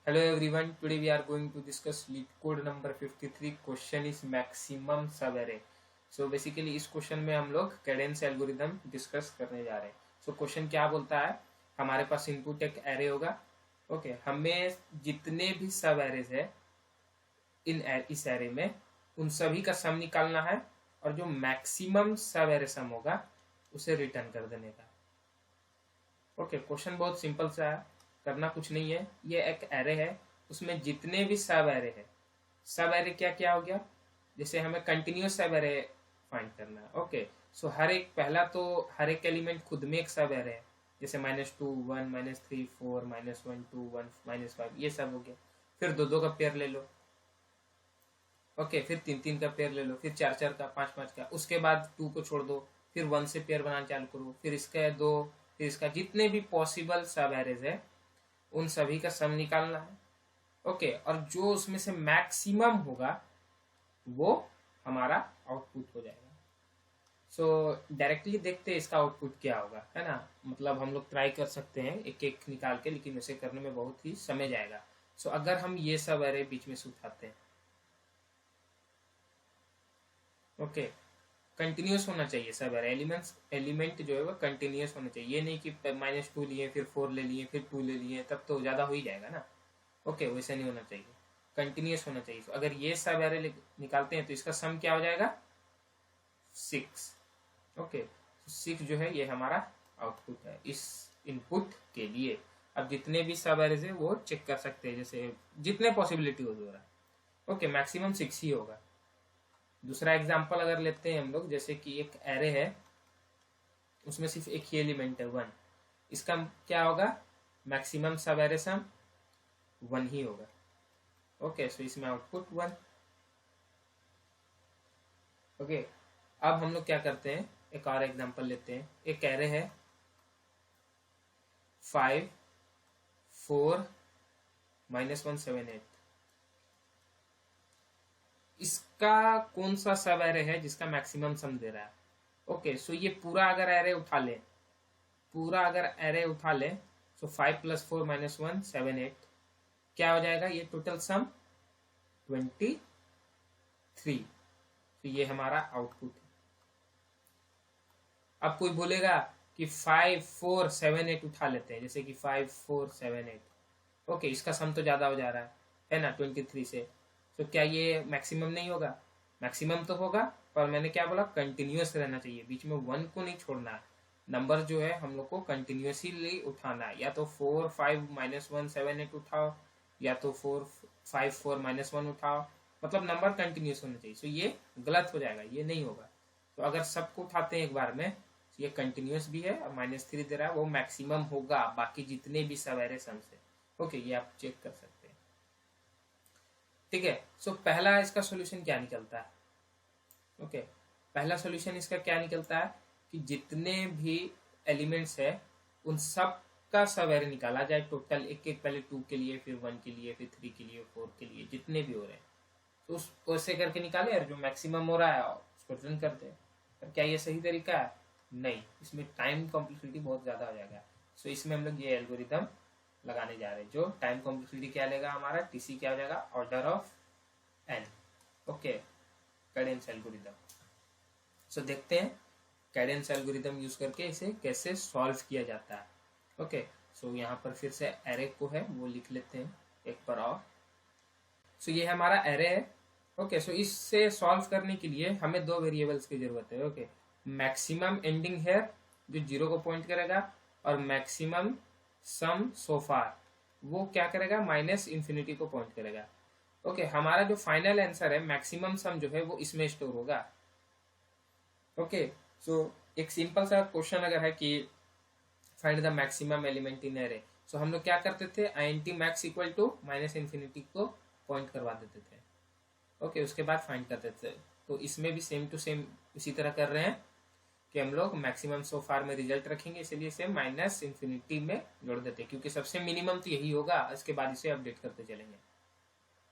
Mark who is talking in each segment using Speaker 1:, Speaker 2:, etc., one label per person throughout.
Speaker 1: Hello everyone, today we are going to discuss lead code number 53. Question is maximum sub array. So basically इस question में हम लोग Cadence algorithm discuss करने जा रहे हैं. So क्वेश्चन क्या बोलता है, हमारे पास इनपुट एक एरे होगा. ओके, हमें जितने भी सब एरेज है इस एरे में उन सभी का सम निकालना है और जो मैक्सिमम सब एरे सम होगा उसे रिटर्न कर देने का. ओके, क्वेश्चन बहुत सिंपल सा है, करना कुछ नहीं है. ये एक एरे है, उसमें जितने भी सब एरे है, सब एरे क्या क्या हो गया, जैसे हमें कंटिन्यूस सब एरे फाइंड करना है. ओके, सो पहला तो हर एक एलिमेंट खुद में एक सब एरे है, जैसे -2 1 -3 4 -1 2 1 -5 ये सब हो गया. फिर दो दो का पेयर ले लो. ओके, फिर तीन तीन का पेयर ले लो, फिर चार चार का, पांच पांच का. उसके बाद 2 को छोड़ दो, फिर 1 से पेयर बनाना चालू करो, फिर इसका 2, फिर इसका, जितने भी पॉसिबल सब एरेज है उन सभी का सम निकालना है. ओके, और जो उसमें से मैक्सिमम होगा वो हमारा आउटपुट हो जाएगा. सो डायरेक्टली देखते हैं इसका आउटपुट क्या होगा, है ना. मतलब हम लोग ट्राई कर सकते हैं एक एक निकाल के, लेकिन उसे करने में बहुत ही समय जाएगा. सो अगर हम ये सब एरे बीच में से उठाते हैं, ओके, कंटिन्यूस होना चाहिए सब एरे. एलिमेंट जो है वो कंटिन्यूस होना चाहिए. ये नहीं कि -2 लिए फिर 4 ले लिए फिर 2 ले लिए, तब तो ज़्यादा हो ही जाएगा ना. ओके, वैसे नहीं होना चाहिए, कंटिन्यूस होना चाहिए. तो अगर ये सब एरे निकालते हैं तो इसका सम क्या हो जाएगा, 6. ओके, 6 जो है ये हमारा आउटपुट है इस इनपुट के लिए. अब जितने भी सब एरेज है वो चेक कर सकते हैं, जैसे जितने पॉसिबिलिटी हो रहा है. ओके, मैक्सिमम 6 ही होगा. दूसरा एग्जांपल अगर लेते हैं हम लोग, जैसे कि एक एरे है, उसमें सिर्फ एक ही एलिमेंट है 1. इसका क्या होगा, मैक्सिमम सब एरे सम 1 ही होगा. ओके, सो इसमें आउटपुट 1. ओके, अब हम लोग क्या करते हैं, एक और एग्जांपल लेते हैं. एक एरे है 5 4 -1 7 8. इसका कौन सा सब एरे है जिसका मैक्सिमम सम दे रहा है. ओके, सो ये पूरा अगर एरे उठा ले, सो 5 + 4 -1 7 8 क्या हो जाएगा, ये टोटल सम 23. तो ये हमारा आउटपुट है. अब कोई बोलेगा कि 5 4 7 8 उठा लेते हैं, जैसे कि 5 4 7 8. ओके, इसका सम तो ज्यादा हो जा रहा है ना 23 से. तो क्या ये मैक्सिमम नहीं होगा, मैक्सिमम तो होगा, पर मैंने क्या बोला, कंटिन्यूस रहना चाहिए, बीच में 1 को नहीं छोड़ना है. नंबर जो है हम लोग को कंटिन्यूसली उठाना है, या तो 4 5 -1 7 8 उठाओ, या तो 4 5 4 -1 उठाओ. मतलब नंबर कंटिन्यूस होना चाहिए. सो ये गलत हो जाएगा, ये नहीं होगा. तो अगर सबको उठाते हैं एक बार में, ये कंटिन्यूस भी है और -3 दे रहा है, वो मैक्सिमम होगा बाकी जितने भी सब एरे सम से. ओके, ये आप चेक कर सकते हैं. ठीक है, सो पहला इसका सॉल्यूशन क्या निकलता है. ओके, पहला सॉल्यूशन इसका क्या निकलता है कि जितने भी एलिमेंट्स है उन सब का सब एरे निकाला जाए टोटल, एक एक, पहले 2 के लिए, फिर 1 के लिए, फिर 3 के लिए, 4 के लिए, जितने भी हो रहे हैं तो उस वैसे करके निकाले, और जो मैक्सिमम हो रहा है उसको रिटर्न कर दे. क्या ये सही तरीका है, नहीं, इसमें टाइम कॉम्प्लेक्सिटी बहुत ज्यादा हो जाएगा. सो इसमें हम लोग ये एल्गोरिदम लगाने जा रहे हैं, जो टाइम कॉम्प्लेक्सिटी क्या लेगा, हमारा टीसी क्या हो जाएगा, order of n. Okay, Kadane's algorithm. So देखते हैं कैडेंस एल्गोरिदम यूज करके इसे कैसे सॉल्व किया जाता है. ओके, सो यहाँ पर फिर से एरे को है वो लिख लेते हैं एक बार और. सो ये हमारा एरे है. ओके, सो इससे सॉल्व करने के लिए हमें दो वेरिएबल्स की जरूरत है. ओके, मैक्सिमम एंडिंग हेयर जो 0 को पॉइंट करेगा, और मैक्सिमम सम सो फार वो क्या करेगा, -∞ को पॉइंट करेगा. ओके, हमारा जो फाइनल आंसर है मैक्सिमम सम जो है वो इसमें स्टोर होगा. ओके, सो एक सिंपल सा क्वेश्चन अगर है कि find the maximum element in array, so हम लोग क्या करते थे, int max = -∞ को पॉइंट करवा देते थे. ओके, उसके बाद फाइंड करते थे. तो इसमें भी सेम टू सेम इसी तरह कर रहे हैं कि हम लोग मैक्सिमम सो फार में रिजल्ट रखेंगे, इसलिए इसे -∞ में जोड़ देते हैं, क्योंकि सबसे मिनिमम तो यही होगा, इसके बाद इसे अपडेट करते चलेंगे.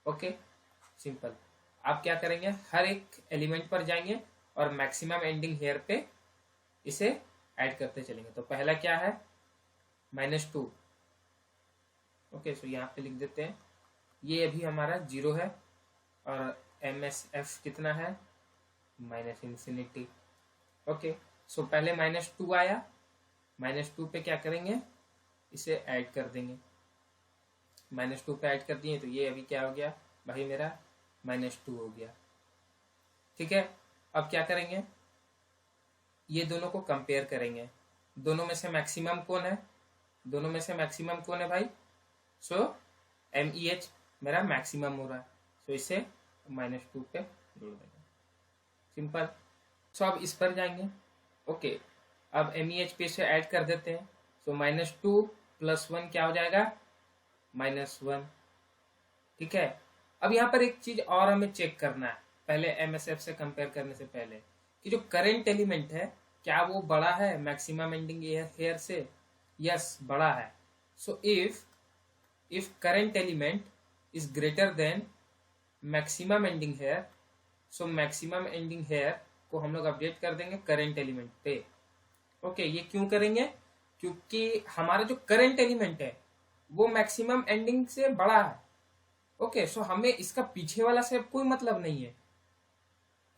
Speaker 1: Okay, simple. आप क्या करेंगे, हर एक एलिमेंट पर जाएंगे और मैक्सिमम एंडिंग हेयर पे इसे ऐड करते चलेंगे. तो पहला क्या है, -2, ओके, सो यहाँ पे लिख देते हैं ये अभी हमारा 0 है और MSF कितना है -इन्फिनिटी। ओके, सो पहले -2 आया, -2 पे क्या करेंगे, इसे ऐड कर देंगे। -2 पे ऐड कर दिए तो ये अभी क्या हो गया भाई मेरा -2 हो गया। ठीक है, अब क्या करेंगे, ये दोनों को कंपेयर करेंगे। दोनों में से मैक्सिमम कौन है, दोनों में से मैक्सिमम कौन है भाई, सो MEH मेरा मैक्सिमम हो रहा है, सो इसे -2 पे जोड़ देंगे, सिंपल। सो अब इस पर जाएंगे। ओके, अब MEH पे से ऐड कर देते हैं, सो -2 + 1 क्या हो जाएगा -1। ठीक है, अब यहाँ पर एक चीज और हमें चेक करना है पहले MSF से कंपेयर करने से पहले, कि जो करंट एलिमेंट है क्या वो बड़ा है मैक्सिमम एंडिंग हेयर से। यस, बड़ा है। So if current element is greater than maximum ending here, so maximum ending here को हम लोग अपडेट कर देंगे करंट एलिमेंट पे। ओके, ये क्यों करेंगे, क्योंकि हमारा जो करंट एलिमेंट है वो मैक्सिमम एंडिंग से बड़ा है। ओके, सो हमें इसका पीछे वाला से कोई मतलब नहीं है।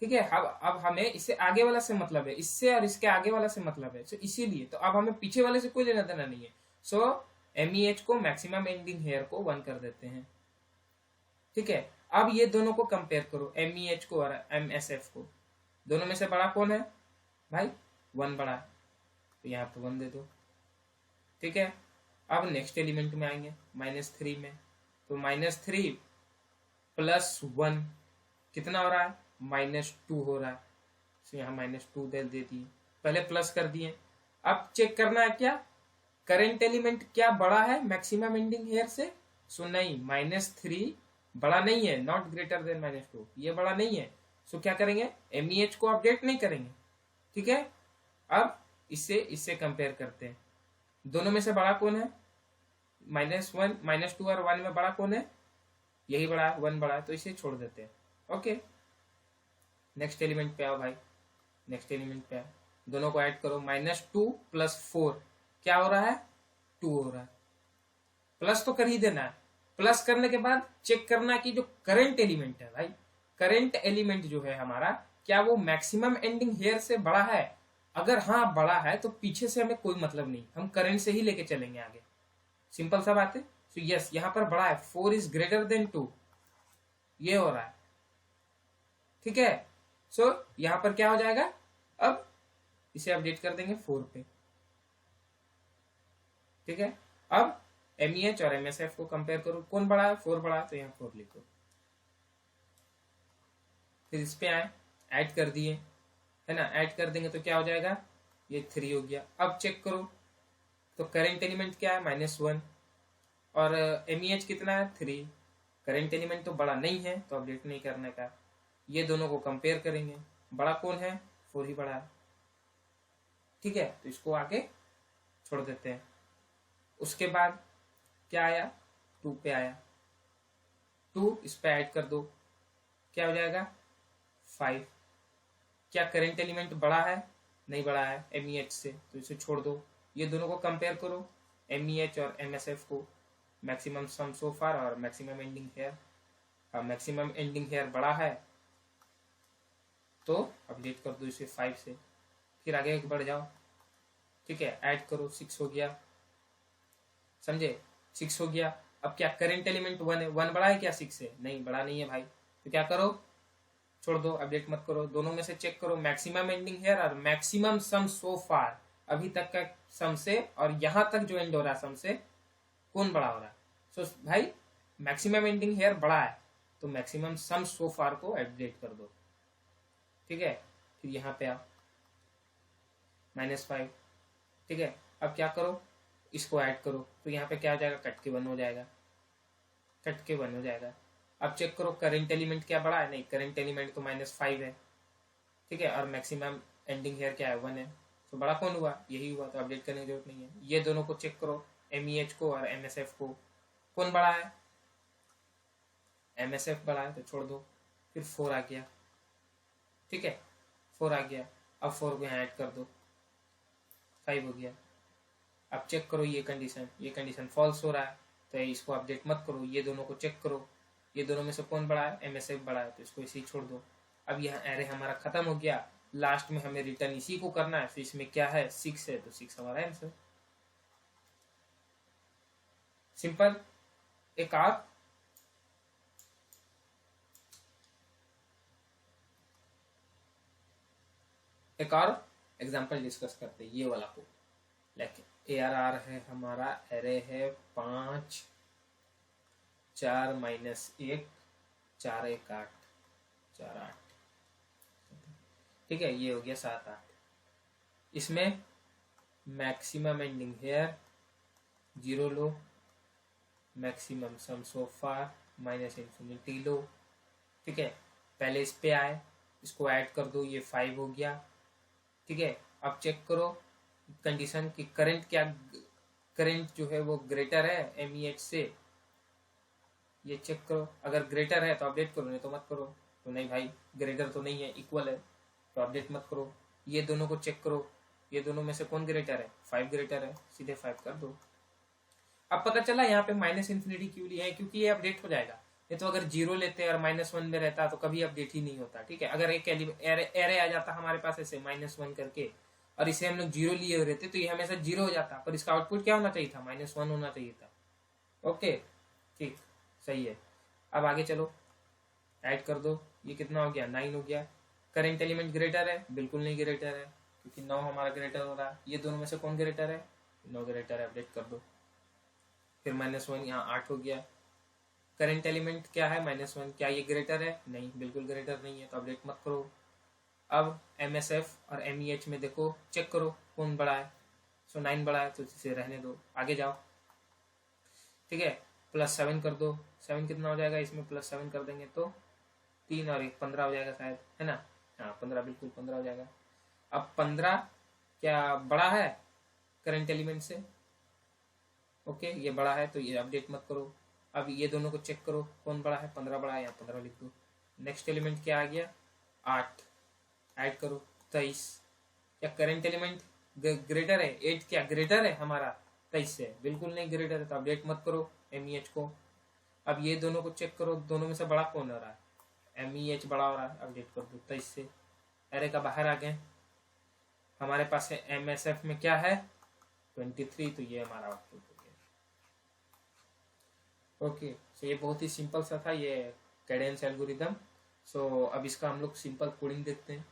Speaker 1: ठीक है, अब हमें इससे आगे वाला से मतलब है, इससे और इसके आगे वाला से मतलब है, सो इसीलिए तो अब हमें पीछे वाले से कोई लेना देना नहीं है। सो MEH को मैक्सिमम एंडिंग हेयर को 1 कर देते हैं। ठीक है, अब ये दोनों को कंपेयर करो, MEH को और MSF को। दोनों में से बड़ा कौन है भाई, 1 बड़ा है, तो यहाँ पे 1 दे दो। ठीक है, अब नेक्स्ट एलिमेंट में आएंगे -3 में, तो -3 + 1 कितना हो रहा है -2 हो रहा है, तो यहाँ -2 दे दिए, पहले प्लस कर दिए। अब चेक करना है क्या करंट एलिमेंट क्या बड़ा है मैक्सिमम एंडिंग हेयर से, सो नहीं, -3 बड़ा नहीं है, नॉट ग्रेटर देन -2, ये बड़ा नहीं है। सो क्या करेंगे, MEH को अपडेट नहीं करेंगे। ठीक है, अब इससे कंपेयर करते हैं, दोनों में से बड़ा कौन है, -1 -2 और 1 में बड़ा कौन है, यही बड़ा है, 1 बड़ा है, तो इसे छोड़ देते हैं। ओके, नेक्स्ट एलिमेंट पे आओ भाई, नेक्स्ट एलिमेंट पे आओ, दोनों को ऐड करो, -2 + 4 क्या हो रहा है 2 हो रहा है। प्लस तो कर ही देना है, प्लस करने के बाद चेक करना कि जो करंट एलिमेंट है भाई, करंट एलिमेंट जो है हमारा क्या वो मैक्सिमम एंडिंग हेयर से बड़ा है। अगर हाँ बड़ा है तो पीछे से हमें कोई मतलब नहीं, हम करंट से ही लेके चलेंगे आगे, सिंपल सा बात है। सो यस, यहाँ पर बड़ा है, 4 इज ग्रेटर देन 2, ये हो रहा है। ठीक है, सो यहाँ पर क्या हो जाएगा, अब इसे अपडेट कर देंगे 4 पे। ठीक है, अब MEH और MSF को कंपेयर करो, कौन बड़ा है, 4 बड़ा है, तो यहाँ 4 लिखो। फिर इस पे आए, ऐड कर दिए, है ना, ऐड कर देंगे तो क्या हो जाएगा, ये 3 हो गया। अब चेक करो तो करंट एलिमेंट क्या है -1 और MEH कितना है 3, करंट एलिमेंट तो बड़ा नहीं है तो अपडेट नहीं करने का। ये दोनों को कंपेयर करेंगे, बड़ा कौन है, 4 ही बड़ा है। ठीक है, तो इसको आगे छोड़ देते हैं। उसके बाद क्या आया, 2 पे आया, 2 इस पे ऐड कर दो, क्या हो जाएगा 5। क्या करंट एलिमेंट बड़ा है, नहीं बड़ा है MEH से, तो इसे छोड़ दो। ये दोनों को कंपेयर करो, MEH और MSF को, मैक्सिमम सम सो फार और maximum ending here. Maximum ending here बड़ा है तो अपडेट कर दो इसे 5 से, फिर आगे बढ़ जाओ। ठीक है, ऐड करो, 6 हो गया, समझे, 6 हो गया। अब क्या करंट एलिमेंट 1 है, 1 बड़ा है क्या 6 से, नहीं बड़ा नहीं है भाई, तो क्या करो, छोड़ दो, अपडेट मत करो। दोनों में से चेक करो मैक्सिमम एंडिंग हेयर और मैक्सिमम सम सो फार, अभी तक का सम से और यहाँ तक जो एंड हो रहा है सम से, कौन बड़ा हो रहा है। सो भाई मैक्सिमम एंडिंग हेयर बड़ा है तो मैक्सिमम सम सो फार को अपडेट कर दो। ठीक है, फिर यहाँ पे आओ, -5। ठीक है, अब क्या करो, इसको ऐड करो, तो यहाँ पे क्या हो जाएगा, कट के 1 हो जाएगा, कट के 1 हो जाएगा। अब चेक करो करंट एलिमेंट क्या बड़ा है, नहीं, करंट एलिमेंट तो -5 है। ठीक है, और मैक्सिमम एंडिंग हेयर क्या है 1 है, तो बड़ा कौन हुआ, यही हुआ, तो अपडेट करने की जरूरत नहीं है। ये दोनों को चेक करो, MEH को और MSF को, कौन बड़ा है, MSF बड़ा है, तो छोड़ दो। फिर 4 आ गया। ठीक है, 4 आ गया, अब 4 को यहाँ ऐड कर दो, 5 हो गया। अब चेक करो ये कंडीशन फॉल्स हो रहा है, तो इसको अपडेट मत करो, ये दोनों को चेक करो, ये दोनों में से कौन बड़ा है, MSF बड़ा है, तो इसको इसी छोड़ दो। अब यहाँ एरे हमारा खत्म हो गया, लास्ट में हमें रिटर्न इसी को करना है, तो इसमें क्या है 6 है, तो 6 हमारा आंसर। सिंपल। एक और एग्जांपल डिस्कस करते हैं, ये वाला को लेके। ARR है हमारा, एरे है 5 4 -1 4 1 8 4 8, ठीक है, ये हो गया 7 8। इसमें मैक्सिमम एंडिंग हेयर 0 लो, मैक्सिमम सम सो फार -इन्फिनिटी लो, ठीक है। पहले इस पे आए, इसको ऐड कर दो, ये 5 हो गया, ठीक है। अब चेक करो कंडीशन कि करंट क्या, करंट जो है वो ग्रेटर है MEH से, ये चेक करो। अगर ग्रेटर है तो अपडेट करो, नहीं तो मत करो। तो नहीं भाई ग्रेटर तो नहीं है, इक्वल है, तो अपडेट मत करो। ये दोनों को चेक करो, ये दोनों में से कौन ग्रेटर है, 5 ग्रेटर है, सीधे 5 कर दो। अब पता चला यहाँ पे -इन्फिनिटी क्यों लिया है, क्योंकि ये अपडेट हो जाएगा। ये तो अगर 0 लेते और -1 में रहता तो कभी अपडेट ही नहीं होता, ठीक है। अगर एक एरे आ जाता हमारे पास ऐसे -1 करके, और इसे हम लोग 0 लिए हुए रहते तो ये हमेशा 0 हो जाता, पर इसका आउटपुट क्या होना चाहिए था, -1 होना चाहिए था। ओके ठीक, सही है। अब आगे चलो, ऐड कर दो, ये कितना हो गया 9 हो गया। करंट एलिमेंट ग्रेटर है, बिल्कुल नहीं ग्रेटर है, क्योंकि 9 हमारा ग्रेटर हो रहा है। ये दोनों में से कौन ग्रेटर है, 9 ग्रेटर है, अपडेट कर दो। फिर -1 यहाँ 8 हो गया। करंट एलिमेंट क्या है -1, क्या ये ग्रेटर है, नहीं बिल्कुल ग्रेटर नहीं है, तो अपडेट मत करो। अब MSF और MEH में देखो, चेक करो कौन बड़ा है। सो 9 बड़ा है, तो इसे रहने दो, आगे जाओ, ठीक है। +7 कर दो, 7 कितना हो जाएगा, इसमें +7 कर देंगे तो 3 और 1 15 हो जाएगा शायद, है ना। हाँ 15, बिल्कुल 15 हो जाएगा। अब 15 क्या बड़ा है करंट एलिमेंट से, ओके ये बड़ा है, तो ये अपडेट मत करो। अब ये दोनों को चेक करो कौन बड़ा है, 15 बड़ा है, यहाँ 15 लिख दो। नेक्स्ट एलिमेंट क्या आ गया 8, ऐड करो 23। क्या करंट एलिमेंट ग्रेटर है, 8 क्या ग्रेटर है हमारा 23 से, बिल्कुल नहीं ग्रेटर है, तो अपडेट मत करो MEH को। अब ये दोनों को चेक करो, दोनों में से बड़ा कौन हो रहा है, MEH बड़ा हो रहा है, अपडेट कर दो 23 से। एरे का बाहर आ गए, हमारे पास है MSF में क्या है 23, तो ये हमारा आउटपुट हो गया। ओके सो ये बहुत ही सिंपल सा था ये कैडेंस एल्गोरिदम। सो अब इसका हम लोग सिंपल कोडिंग देखते हैं।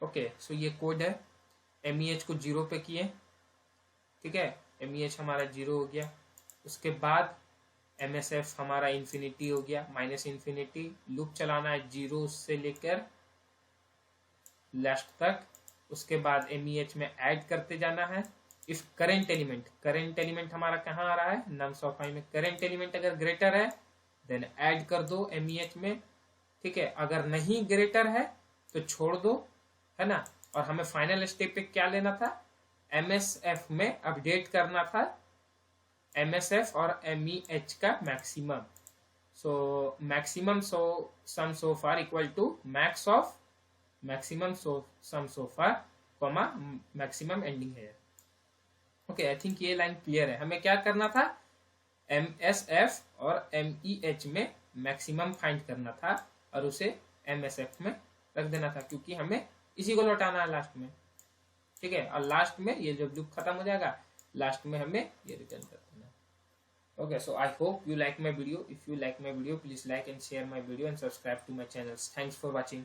Speaker 1: ओके सो ये कोड है, MEH को 0 पे किए, ठीक है, MEH हमारा 0 हो गया। उसके बाद MSF हमारा इन्फिनिटी हो गया, -इन्फिनिटी। लूप चलाना है 0 से लेकर लास्ट तक। उसके बाद MEH में ऐड करते जाना है। इफ करंट एलिमेंट हमारा कहाँ आ रहा है, नम्स ऑफ आई में। करंट एलिमेंट अगर ग्रेटर है देन ऐड कर दो MEH में, ठीक है। अगर नहीं ग्रेटर है तो छोड़ दो, है ना। और हमें फाइनल स्टेप पे क्या लेना था, MSF में अपडेट करना था MSF और MEH का maximum. So maximum sum so far equal to max of maximum sum so far comma maximum ending here. Okay I think ये लाइन क्लियर है। हमें क्या करना था, MSF और MEH में मैक्सिमम फाइंड करना था और उसे MSF में रख देना था, क्योंकि हमें इसी को लौटाना है लास्ट में, ठीक है। और लास्ट में ये जब लूप खत्म हो जाएगा, लास्ट में हमें ये रिटर्न कर देना। Okay, so I hope you like my video. If you like my video, please like and share my video and subscribe to my channels. Thanks for watching.